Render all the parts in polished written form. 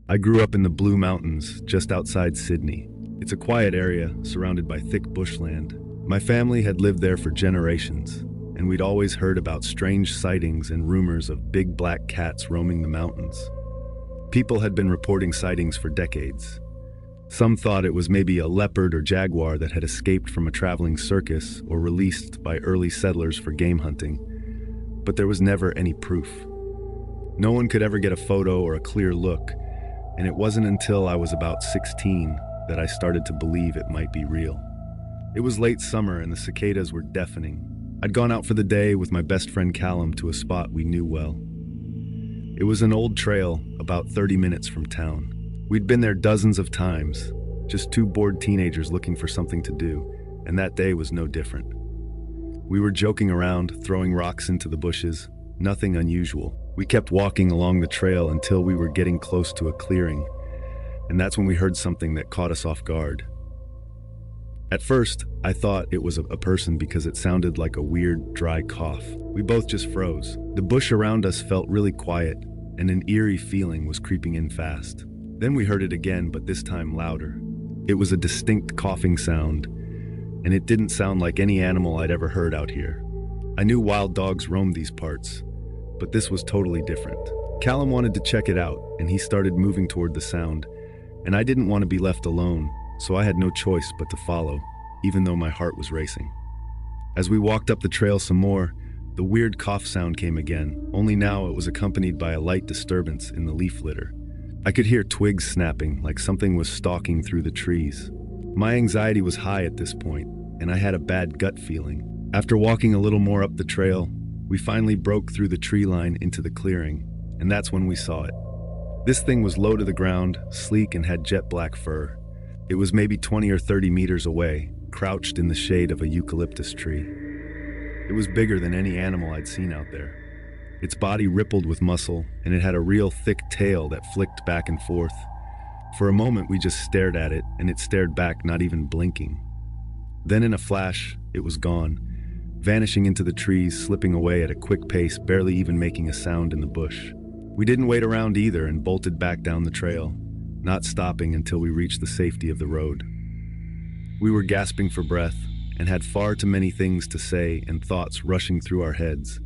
I grew up in the Blue Mountains, just outside Sydney. It's a quiet area, surrounded by thick bushland. My family had lived there for generations, and we'd always heard about strange sightings and rumors of big black cats roaming the mountains. People had been reporting sightings for decades. Some thought it was maybe a leopard or jaguar that had escaped from a traveling circus or released by early settlers for game hunting, but there was never any proof. No one could ever get a photo or a clear look, and it wasn't until I was about 16 that I started to believe it might be real. It was late summer and the cicadas were deafening. I'd gone out for the day with my best friend Callum to a spot we knew well. It was an old trail about 30 minutes from town. We'd been there dozens of times, just two bored teenagers looking for something to do, and that day was no different. We were joking around, throwing rocks into the bushes, nothing unusual. We kept walking along the trail until we were getting close to a clearing, and that's when we heard something that caught us off guard. At first, I thought it was a person because it sounded like a weird, dry cough. We both just froze. The bush around us felt really quiet, and an eerie feeling was creeping in fast. Then we heard it again, but this time louder. It was a distinct coughing sound, and it didn't sound like any animal I'd ever heard out here. I knew wild dogs roamed these parts, but this was totally different. Callum wanted to check it out, and he started moving toward the sound, and I didn't want to be left alone, so I had no choice but to follow, even though my heart was racing. As we walked up the trail some more, the weird cough sound came again, only now it was accompanied by a light disturbance in the leaf litter. I could hear twigs snapping, like something was stalking through the trees. My anxiety was high at this point, and I had a bad gut feeling. After walking a little more up the trail, we finally broke through the tree line into the clearing, and that's when we saw it. This thing was low to the ground, sleek, and had jet black fur. It was maybe 20 or 30 meters away, crouched in the shade of a eucalyptus tree. It was bigger than any animal I'd seen out there. Its body rippled with muscle, and it had a real thick tail that flicked back and forth. For a moment, we just stared at it, and it stared back, not even blinking. Then in a flash, it was gone, vanishing into the trees, slipping away at a quick pace, barely even making a sound in the bush. We didn't wait around either and bolted back down the trail, not stopping until we reached the safety of the road. We were gasping for breath and had far too many things to say and thoughts rushing through our heads.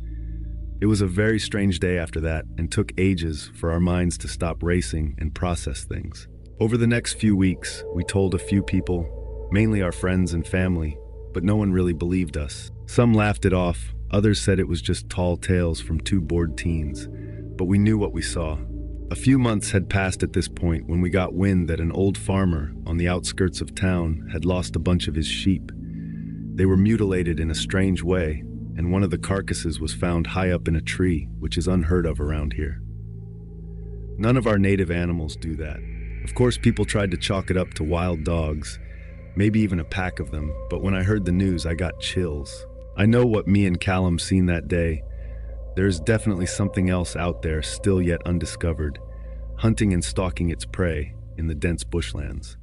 It was a very strange day after that and took ages for our minds to stop racing and process things. Over the next few weeks, we told a few people, mainly our friends and family, but no one really believed us. Some laughed it off, others said it was just tall tales from two bored teens, but we knew what we saw. A few months had passed at this point when we got wind that an old farmer on the outskirts of town had lost a bunch of his sheep. They were mutilated in a strange way, and one of the carcasses was found high up in a tree, which is unheard of around here. None of our native animals do that. Of course, people tried to chalk it up to wild dogs, maybe even a pack of them, but when I heard the news, I got chills. I know what me and Callum seen that day. There's definitely something else out there still yet undiscovered, hunting and stalking its prey in the dense bushlands.